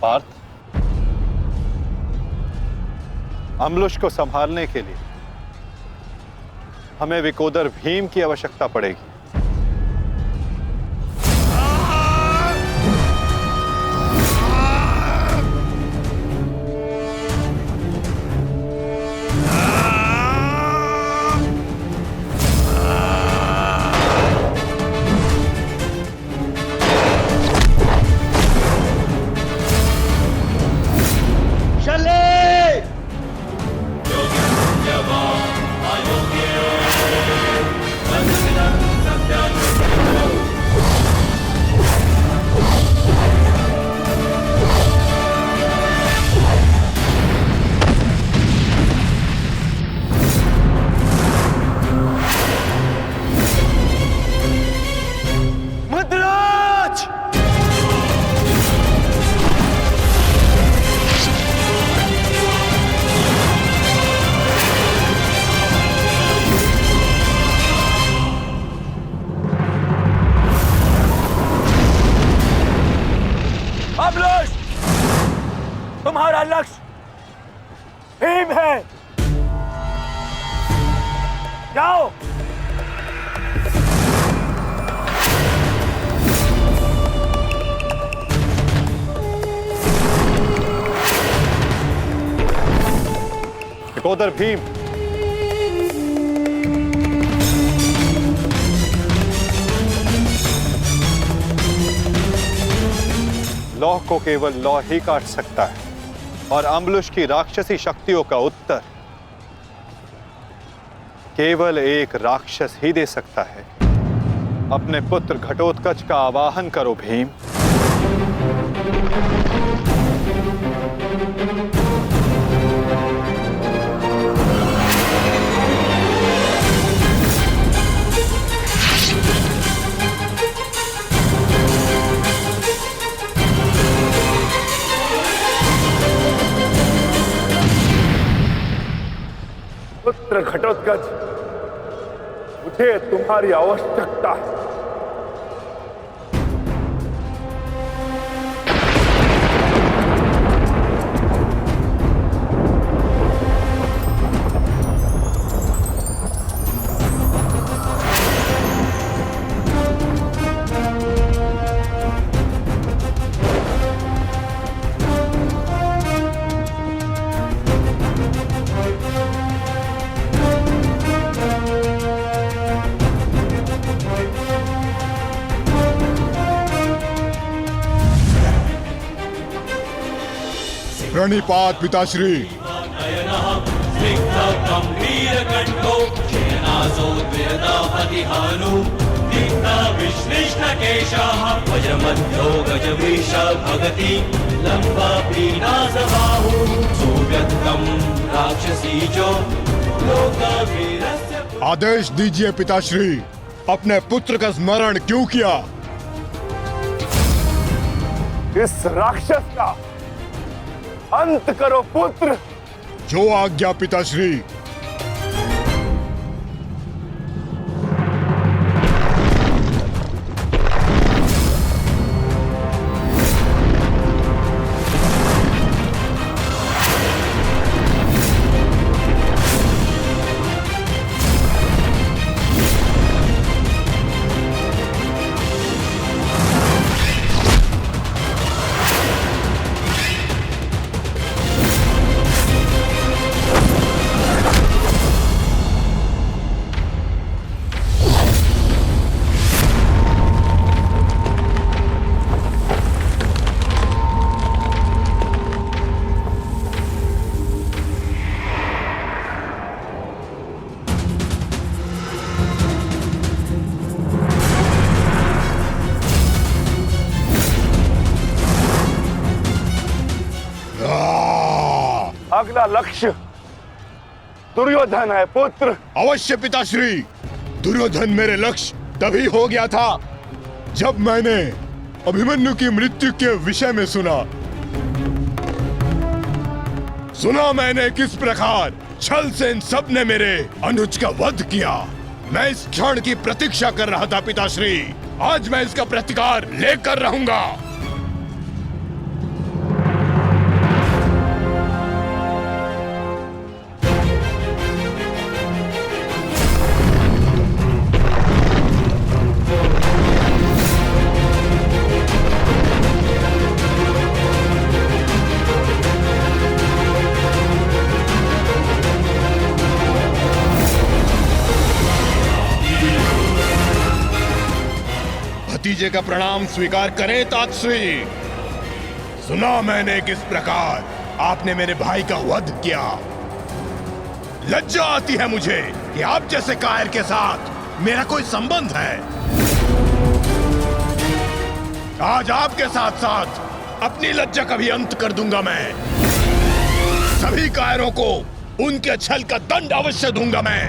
पार्थ, अमलुष को संभालने के लिए हमें विकोदर भीम की आवश्यकता पड़ेगी। तुम्हारा लक्ष्य भीम है। जाओ। विकोदर भीम, लौह को केवल लौह ही काट सकता है और अमलुष की राक्षसी शक्तियों का उत्तर केवल एक राक्षस ही दे सकता है। अपने पुत्र घटोत्कच का आवाहन करो भीम। पुत्र घटोत्कच, मुझे तुम्हारी आवश्यकता है। प्रणिपात पिताश्री। आदेश दीजिए पिताश्री, अपने पुत्र का स्मरण क्यों किया? इस राक्षस का अंत करो पुत्र। जो आज्ञा पिताश्री। अगला लक्ष्य दुर्योधन है पुत्र। अवश्य पिताश्री, दुर्योधन मेरे लक्ष्य तभी हो गया था जब मैंने अभिमन्यु की मृत्यु के विषय में सुना मैंने किस प्रकार छल से इन सब ने मेरे अनुज का वध किया। मैं इस क्षण की प्रतीक्षा कर रहा था पिताश्री, आज मैं इसका प्रतिकार लेकर रहूंगा। भतीजे का प्रणाम स्वीकार करें तातश्री। सुना मैंने किस प्रकार आपने मेरे भाई का वध किया। लज्जा आती है मुझे कि आप जैसे कायर के साथ मेरा कोई संबंध है। आज आपके साथ साथ अपनी लज्जा का भी अंत कर दूंगा मैं। सभी कायरों को उनके छल का दंड अवश्य दूंगा मैं।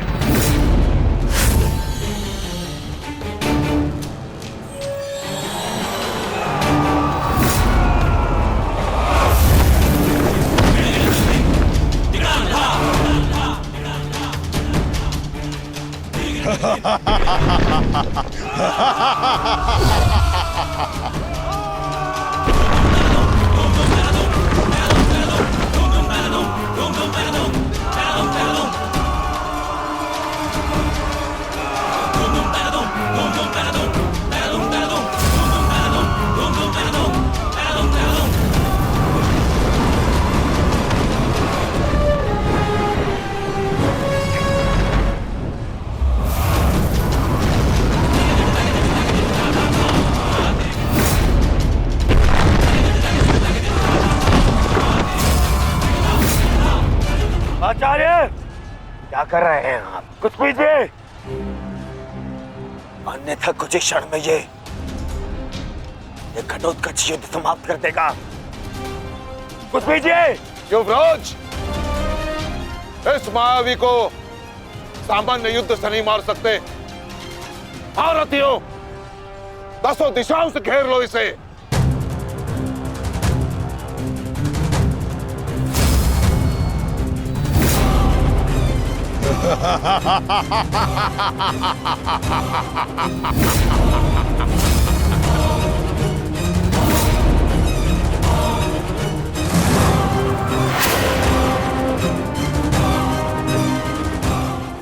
आचार्य, क्या कर रहे हैं आप? कुछ पीजिए, अन्यथा कुछ ही क्षण में ये घटोत्कच युद्ध समाप्त कर देगा। कुछ पीजिए। युवराज, इस मायावी को सामान्य युद्ध से नहीं मार सकते। भारतीयों, 10 दिशाओं से घेर लो इसे।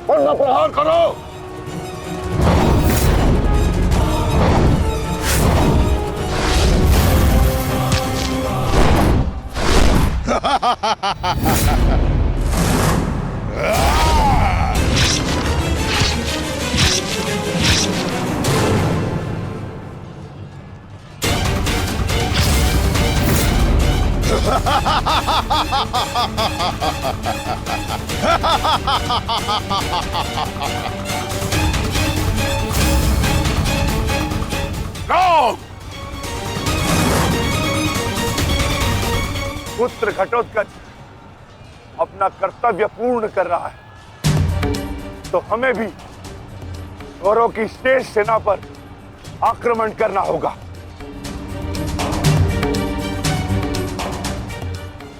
पुनः प्रहार करो। पुत्र घटोत्कच अपना कर्तव्य पूर्ण कर रहा है, तो हमें भी कौरवों की शेष सेना पर आक्रमण करना होगा।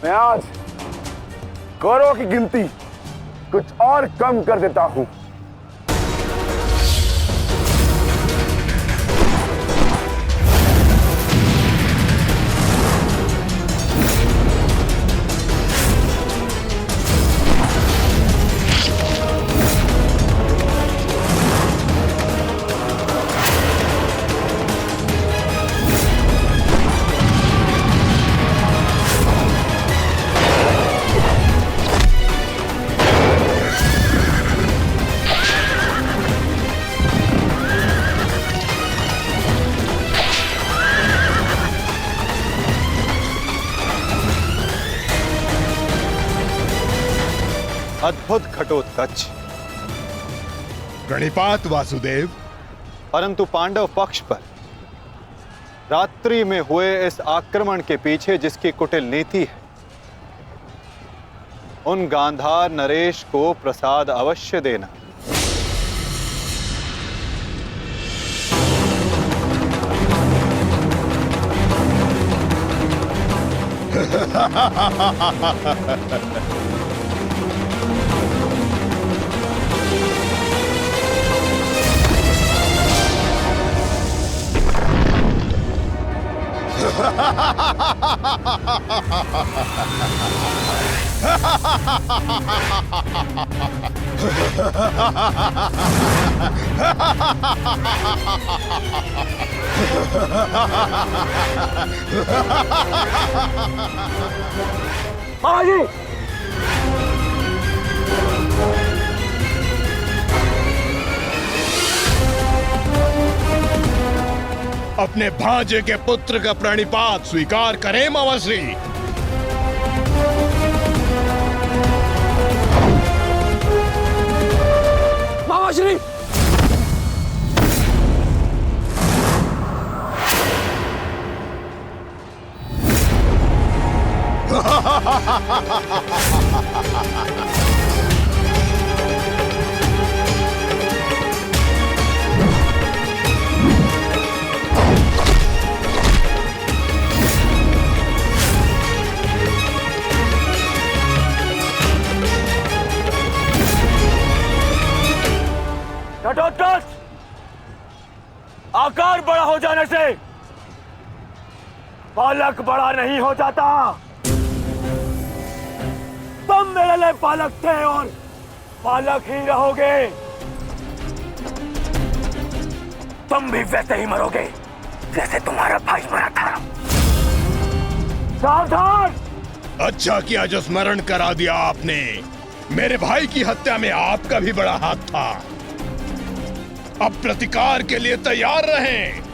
मैं आज कौरवों की गिनती कुछ और कम कर देता हूं। अद्भुत घटोत्कच। प्रणिपात वासुदेव। परंतु पांडव पक्ष पर रात्रि में हुए इस आक्रमण के पीछे जिसकी कुटिल नीति है, उन गांधार नरेश को प्रसाद अवश्य देना। बाबाजी, अपने भांजे के पुत्र का प्रणिपात स्वीकार करें मामाश्री। मामाश्री, घटोत्कच, आकार बड़ा हो जाने से बालक बड़ा नहीं हो जाता। तुम मेरे लिए बालक थे और बालक ही रहोगे। तुम भी वैसे ही मरोगे जैसे तुम्हारा भाई मरा था। सावधान! अच्छा किया जो स्मरण करा दिया आपने। मेरे भाई की हत्या में आपका भी बड़ा हाथ था। अब प्रतिकार के लिए तैयार रहें।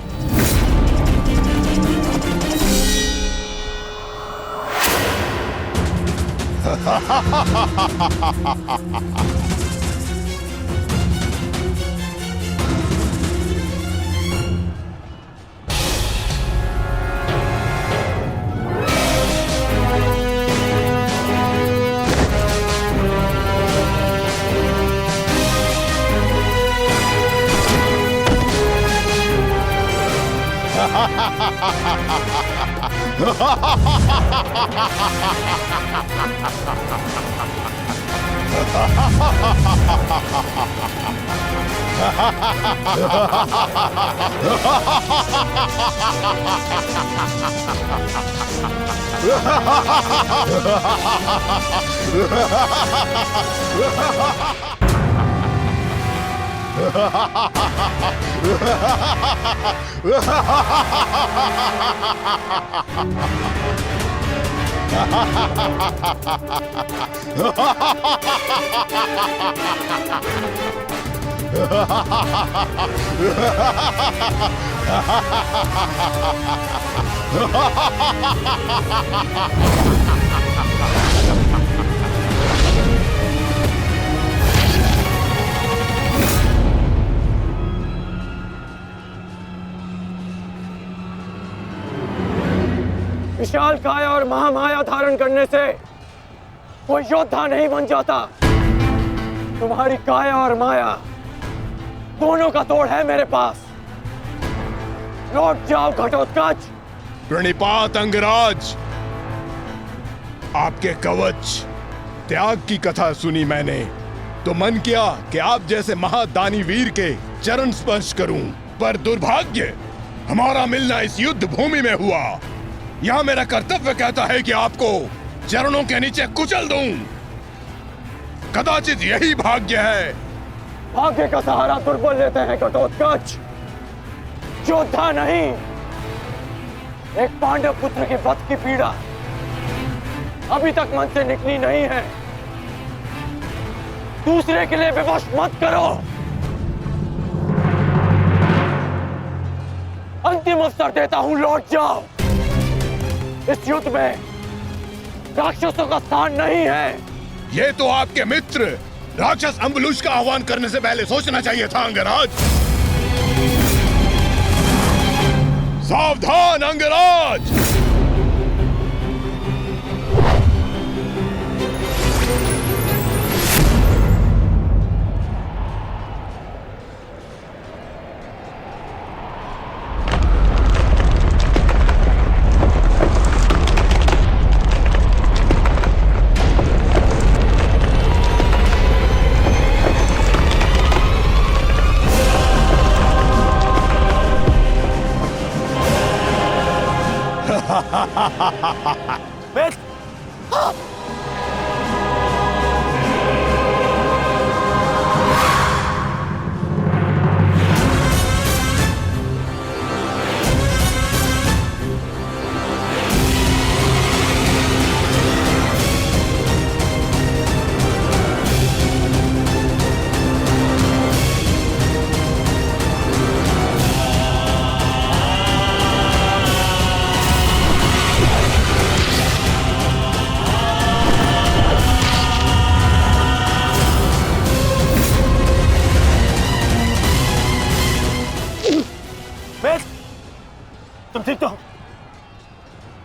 विशाल काया और महामाया धारण करने से कोई योद्धा नहीं बन जाता। तुम्हारी काया और माया दोनों का तोड़ है मेरे पास। लौट जाओ घटोत्कच। प्रणिपात अंगराज। आपके कवच त्याग की कथा सुनी मैंने तो मन किया कि आप जैसे महादानी वीर के चरण स्पर्श करूं, पर दुर्भाग्य हमारा मिलना इस युद्ध भूमि में हुआ। यह मेरा कर्तव्य कहता है कि आपको चरणों के नीचे कुचल दूं। कदाचित यही भाग्य है। भाग्य का सहारा दुर्बल लेते हैं घटोत्कच, योद्धा नहीं। एक पांडव पुत्र के वध की पीड़ा अभी तक मन से निकली नहीं है। दूसरे के लिए विवश मत करो। अंतिम अवसर देता हूं, लौट जाओ। इस युद्ध में राक्षसों का स्थान नहीं है। ये तो आपके मित्र राक्षस अम्बुलुष का आह्वान करने से पहले सोचना चाहिए था अंगराज। सावधान अंगराज। बेस्ट तुम ठीक तो हो?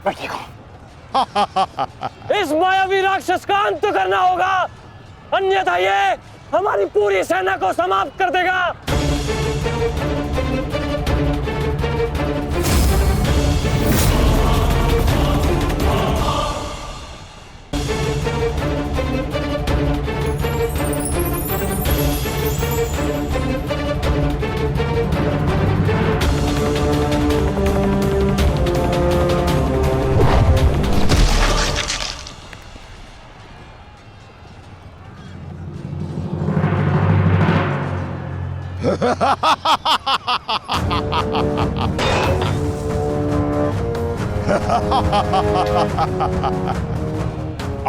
मैं ठीक हूं। इस मायावी राक्षस का अंत करना होगा, अन्यथा ये हमारी पूरी सेना को समाप्त कर देगा।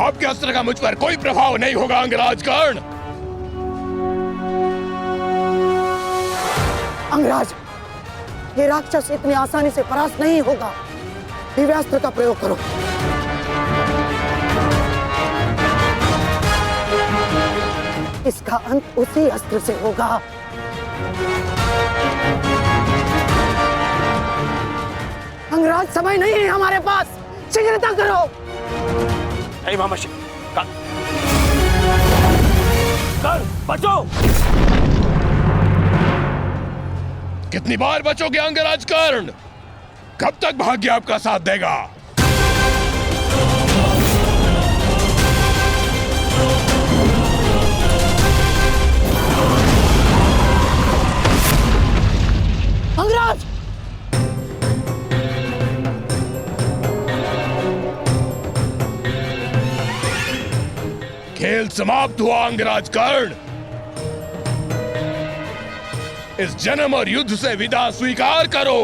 आपके अस्त्र का मुझ पर कोई प्रभाव नहीं होगा अंगराज कर्ण। अंगराज, ये राक्षस इतनी आसानी से परास्त नहीं होगा। दिव्यास्त्र का प्रयोग करो। इसका अंत उसी अस्त्र से होगा। अंगराज, समय नहीं है हमारे पास, शीघ्रता करो। नहीं मामाशी, कर बचो। कितनी बार बचोगे अंगराज कर्ण? कब तक भाग्य आपका साथ देगा? अंगराज, खेल समाप्त हुआ अंगराज कर्ण। इस जन्म और युद्ध से विदा स्वीकार करो।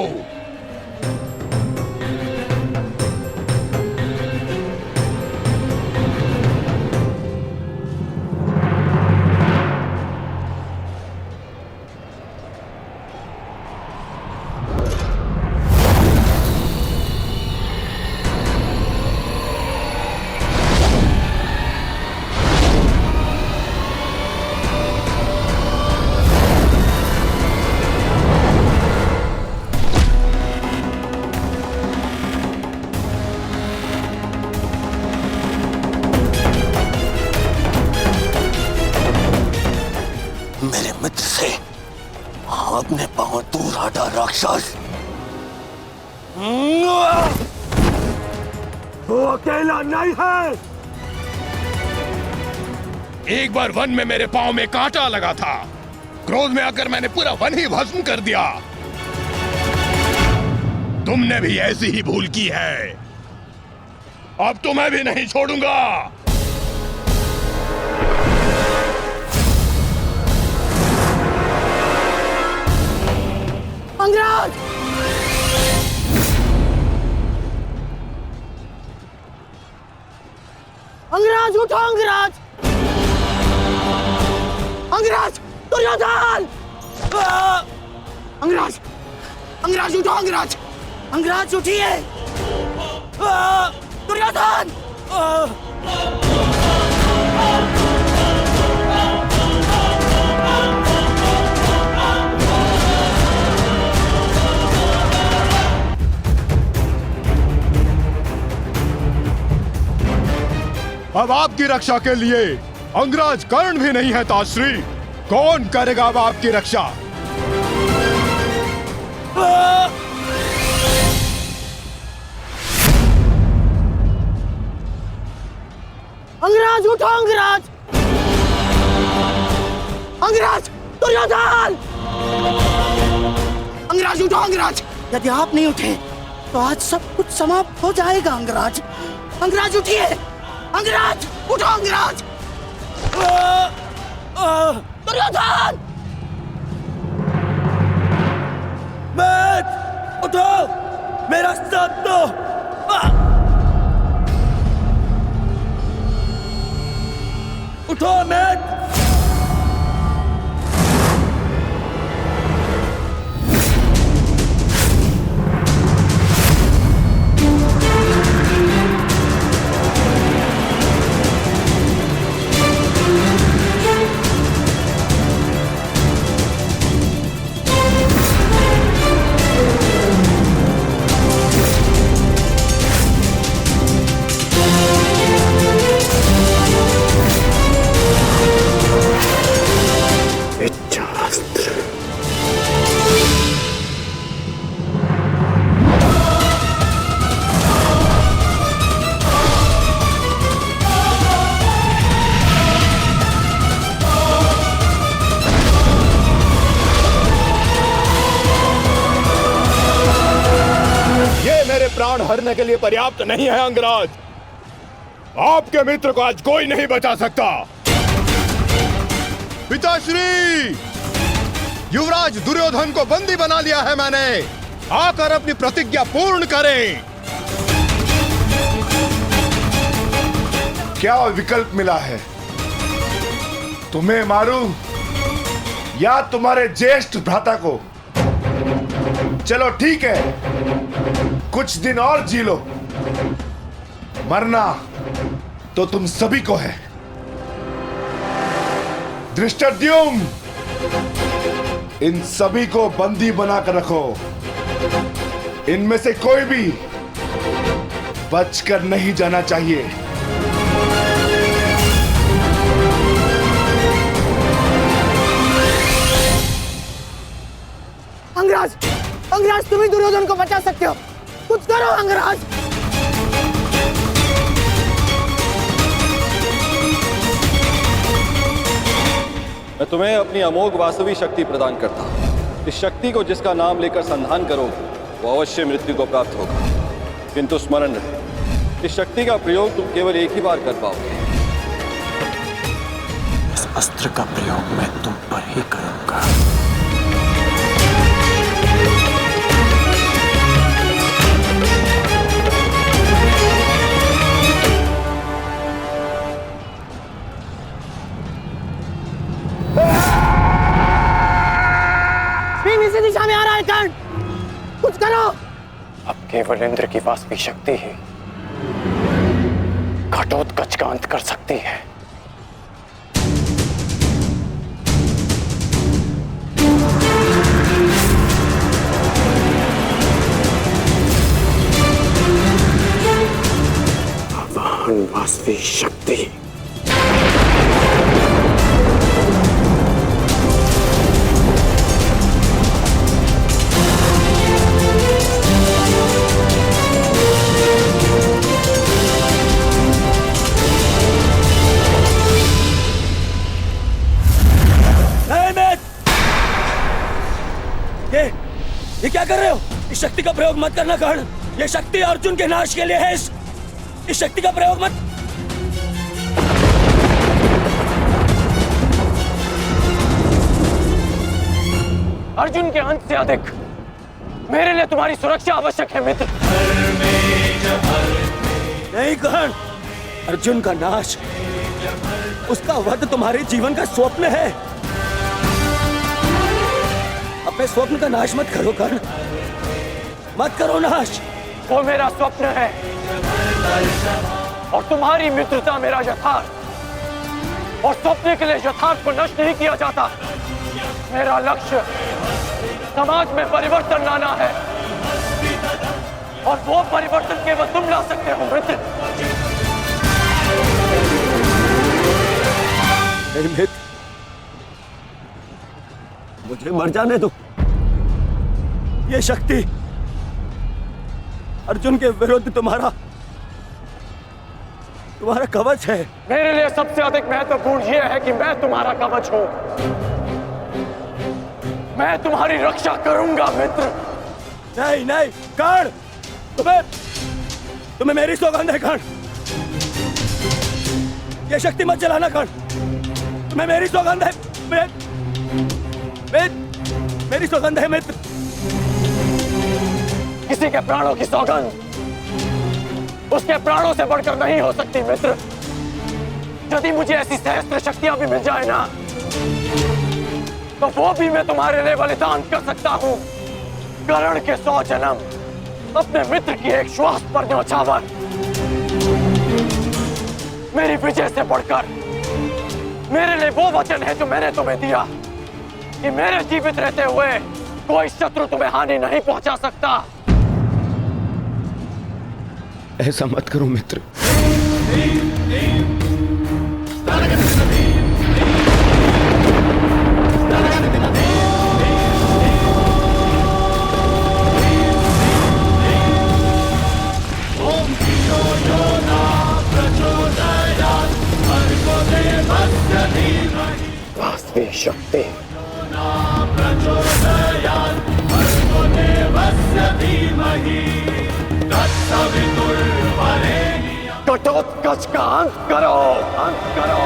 मेरे मित्र से अपने पांव दूर हटा राक्षस। वो अकेला नहीं है। एक बार वन में मेरे पांव में कांटा लगा था। क्रोध में आकर मैंने पूरा वन ही भस्म कर दिया। तुमने भी ऐसी ही भूल की है। अब तो मैं भी नहीं छोड़ूंगा। अंगराज, अंगराज उठो। अंगराज, अंगराज, दुर्योधन! अंगराज, अंगराज उठो। अंगराज, अंगराज उठिए। दुर्योधन! अब आपकी रक्षा के लिए अंगराज कर्ण भी नहीं है ताश्री। कौन करेगा अब आपकी रक्षा? अंगराज उठो। अंगराज, अंगराज, दुर्योधन! अंगराज उठो। अंगराज, यदि आप नहीं उठे तो आज सब कुछ समाप्त हो जाएगा अंगराज। अंगराज उठिए, अंगराज उठो, अंगराज। दुर्योधन! उठो, मेरा साथ दो। उठो मैथ। प्राण हरने के लिए पर्याप्त नहीं है अंगराज। आपके मित्र को आज कोई नहीं बचा सकता। पिताश्री, युवराज दुर्योधन को बंदी बना लिया है मैंने। आकर अपनी प्रतिज्ञा पूर्ण करें। क्या विकल्प मिला है? तुम्हें मारूं या तुम्हारे ज्येष्ठ भ्राता को? चलो ठीक है, कुछ दिन और जी लो। मरना तो तुम सभी को है। धृष्टद्युम्न, इन सभी को बंदी बनाकर रखो। इनमें से कोई भी बचकर नहीं जाना चाहिए। अंगराज, अंगराज तुम ही दुर्योधन को बचा सकते हो। कुछ करो अंगराज। मैं तुम्हें अपनी अमोघ वास्तवी शक्ति प्रदान करता हूं। इस शक्ति को जिसका नाम लेकर संधान करोगे वो अवश्य मृत्यु को प्राप्त होगा। किंतु स्मरण रहे, इस शक्ति का प्रयोग तुम केवल एक ही बार कर पाओगे। इस अस्त्र का प्रयोग मैं तुम पर ही करूंगा। इसी दिशा में आ रहा है कर्ण, कुछ करो। अब केवल इंद्र की वास्तविक शक्ति ही घटोत्कच का अंत कर सकती है। आवाहन वास्तविक शक्ति। ये क्या कर रहे हो? इस शक्ति का प्रयोग मत करना कर्ण। ये शक्ति अर्जुन के नाश के लिए है। इस शक्ति का प्रयोग मत। अर्जुन के अंत से अधिक मेरे लिए तुम्हारी सुरक्षा आवश्यक है मित्र। नहीं कर्ण, अर्जुन का नाश, उसका वध तुम्हारे जीवन का स्वप्न है। अपने स्वप्न का नाश मत करो कर्ण, मत करो नाश। वो मेरा स्वप्न है और तुम्हारी मित्रता मेरा यथार्थ। और स्वप्न के लिए यथार्थ को नष्ट नहीं किया जाता। मेरा लक्ष्य समाज में परिवर्तन लाना है और वो परिवर्तन केवल तुम ला सकते हो मित्र। मित्र, मुझे मर जाने दो। ये शक्ति अर्जुन के विरुद्ध तुम्हारा कवच है। मेरे लिए सबसे अधिक महत्वपूर्ण यह है कि मैं तुम्हारा कवच हूं। मैं तुम्हारी रक्षा करूंगा मित्र। नहीं नहीं कर्ण, तुम्हें मेरी सौगंध है कर्ण, ये शक्ति मत चलाना कर्ण, तुम्हें मेरी सौगंध है, मेरी सौगंध है मित्र। किसी के प्राणों की सौगंध उसके प्राणों से बढ़कर नहीं हो सकती मित्र। यदि मुझे ऐसी सहस्त्र शक्तियां भी मिल जाए ना, तो वो भी मैं तुम्हारे लिए बलिदान कर सकता हूं। कर्ण के 100 जन्म अपने मित्र की एक श्वास पर न्यौछावर, मेरी विजय से बढ़कर मेरे लिए वो वचन है जो मैंने तुम्हें दिया कि मेरे जीवित रहते हुए कोई शत्रु तुम्हें हानि नहीं पहुंचा सकता। ऐसा मत करो मित्र। वास्तविक शक्ति घटोत्कच का अंत करो, अंत करो।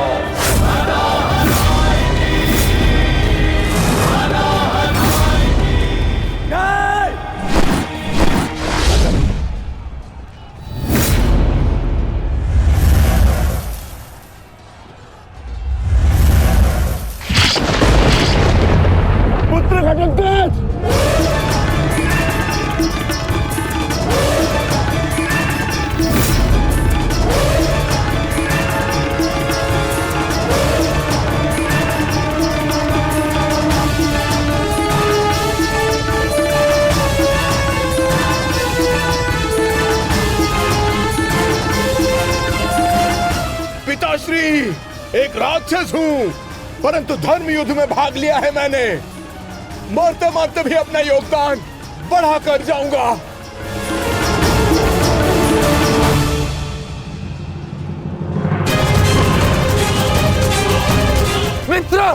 पुत्र घटोत्कच, पिताश्री, एक राक्षस हूं, परंतु धर्म युद्ध में भाग लिया है मैंने। मरते मरते भी अपना योगदान बढ़ा कर जाऊंगा। मित्र,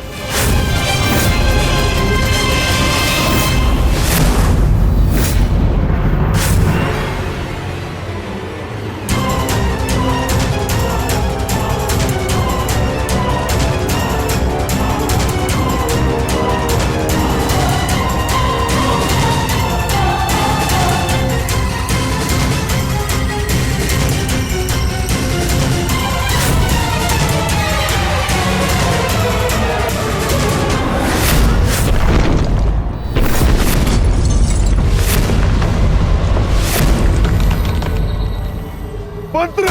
पुत्र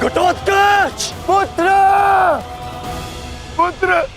घटोत्कच, पुत्र पुत्र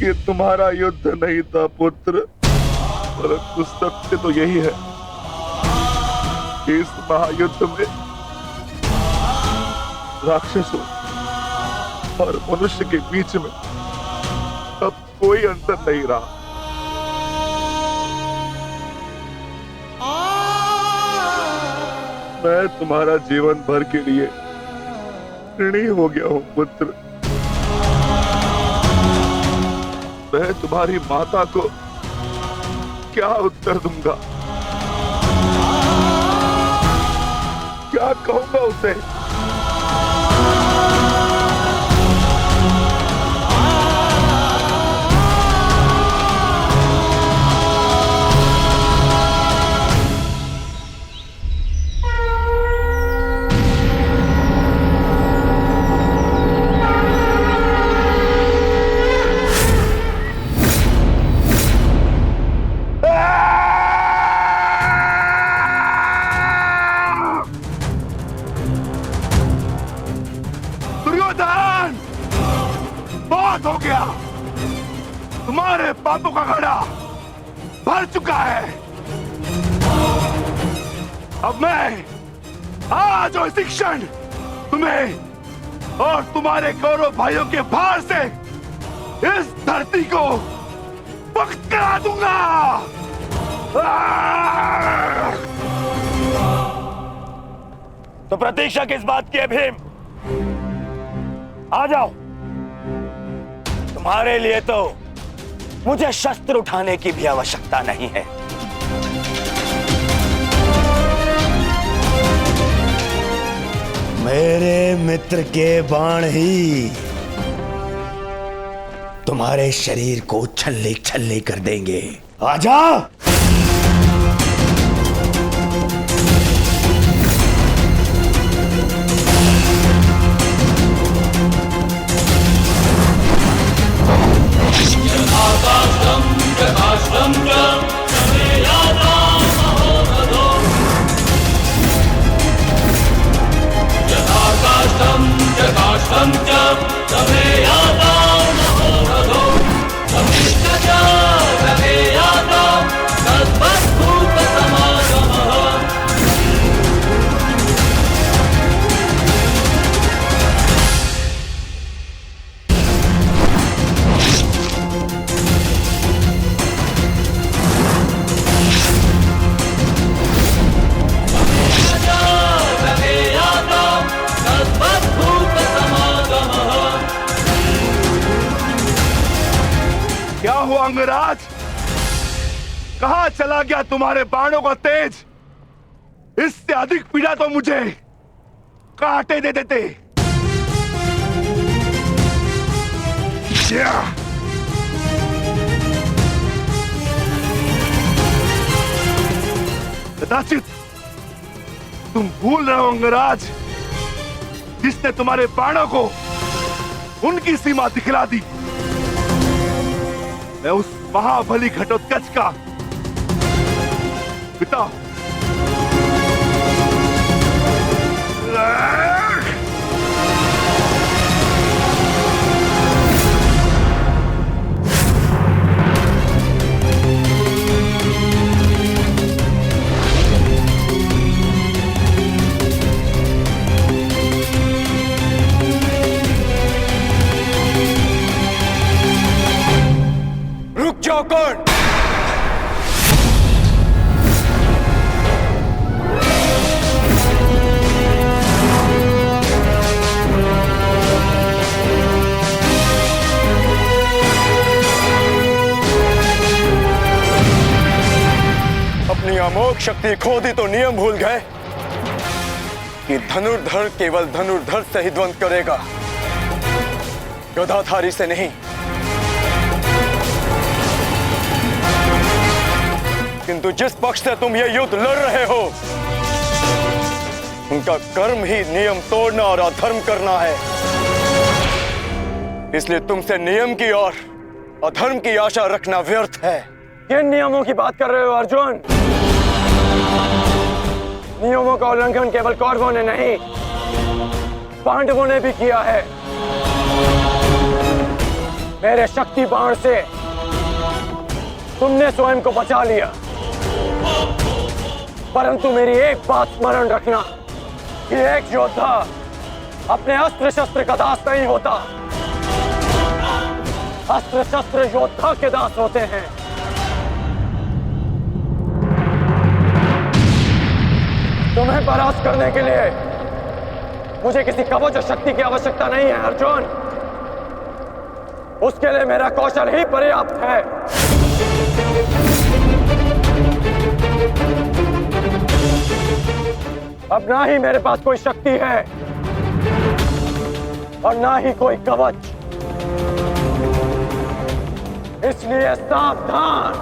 ये तुम्हारा युद्ध नहीं था पुत्र, परंतु सत्य तो यही है कि इस महायुद्ध में राक्षसों और मनुष्य के बीच में अब कोई अंतर नहीं रहा। मैं तुम्हारा जीवन भर के लिए ऋणी हो गया हूं पुत्र। मैं तुम्हारी माता को क्या उत्तर दूंगा, क्या कहूंगा उसे? बर्बाद हो गया। तुम्हारे पापों का घड़ा भर चुका है। अब मैं आज और इसी क्षण तुम्हें और तुम्हारे कौरव भाइयों के भार से इस धरती को मुक्त करा दूंगा। तो प्रतीक्षा किस बात की है भीम? आ जाओ। तुम्हारे लिए तो मुझे शस्त्र उठाने की भी आवश्यकता नहीं है। मेरे मित्र के बाण ही तुम्हारे शरीर को छल्ले छल्ले कर देंगे। आजा। क्या हुआ अंगराज? कहां चला गया तुम्हारे बाणों का तेज? इससे अधिक पीड़ा तो मुझे कांटे दे देते। कदाचित तुम भूल रहे हो अंगराज, जिसने तुम्हारे बाणों को उनकी सीमा दिखला दी। मैं उस महाबली घटोत्कच का पिता। रुक जाओ कौन? अपनी अमोघ शक्ति खो दी तो नियम भूल गए कि धनुर्धर केवल धनुर्धर से ही द्वंद करेगा, गदाधारी से नहीं। किंतु जिस पक्ष से तुम ये युद्ध लड़ रहे हो, उनका कर्म ही नियम तोड़ना और अधर्म करना है। इसलिए तुमसे नियम की और अधर्म की आशा रखना व्यर्थ है। किन नियमों की बात कर रहे हो अर्जुन? नियमों का उल्लंघन केवल कौरवों ने नहीं, पांडवों ने भी किया है। मेरे शक्ति बाण से तुमने स्वयं को बचा लिया, परंतु मेरी एक बात स्मरण रखना कि एक योद्धा अपने अस्त्र शस्त्र का दास नहीं होता। अस्त्र शस्त्र योद्धा के दास होते हैं। तुम्हें परास्त करने के लिए मुझे किसी कवच और शक्ति की आवश्यकता नहीं है अर्जुन। उसके लिए मेरा कौशल ही पर्याप्त है। अब ना ही मेरे पास कोई शक्ति है और ना ही कोई कवच, इसलिए सावधान,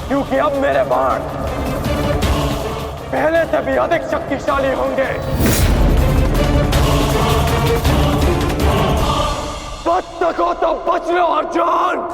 क्योंकि अब मेरे बाण पहले से भी अधिक शक्तिशाली होंगे। बच सको तो बच लो अर्जुन।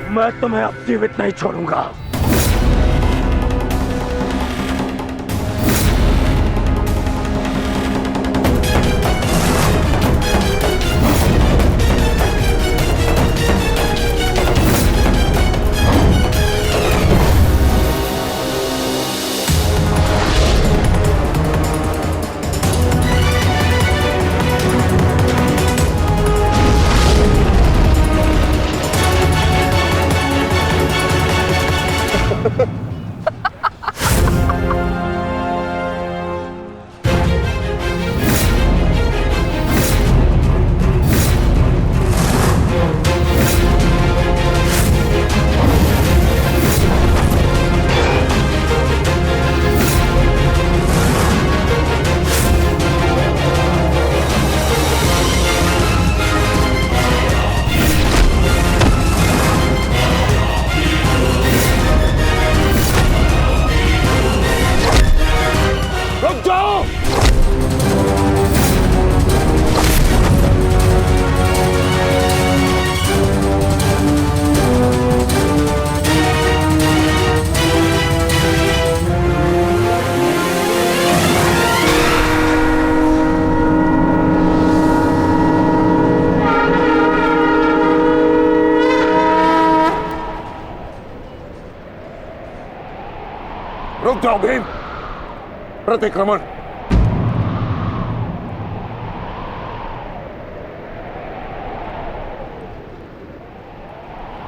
मैं तुम्हें अब जीवित नहीं छोड़ूंगा। रुक जाओ भीम। प्रतिक्रमण।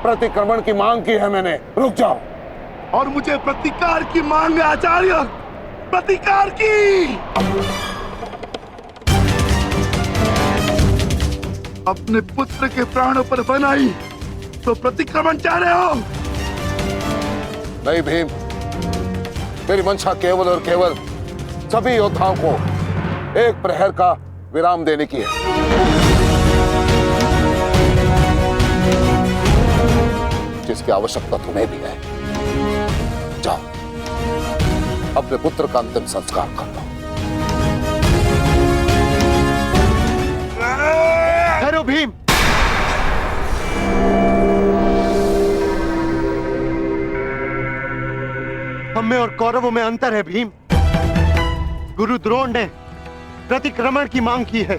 प्रतिक्रमण की मांग की है मैंने, रुक जाओ। और मुझे प्रतिकार की मांग है आचार्य, प्रतिकार की। अपने पुत्र के प्राणों पर बनाई तो प्रतिक्रमण चाह रहे हो? नहीं भीम, मेरी मंशा केवल और केवल सभी योद्धाओं को एक प्रहर का विराम देने की है। जिसकी आवश्यकता तुम्हें भी है। जाओ, अपने पुत्र का अंतिम संस्कार कर लो। ठहरो भीम। हम में और कौरवों में अंतर है भीम। गुरु द्रोण ने प्रतिक्रमण की मांग की है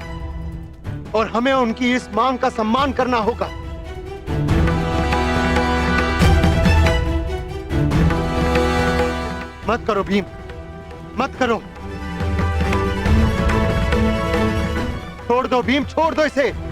और हमें उनकी इस मांग का सम्मान करना होगा। मत करो भीम, मत करो। छोड़ दो भीम, छोड़ दो इसे।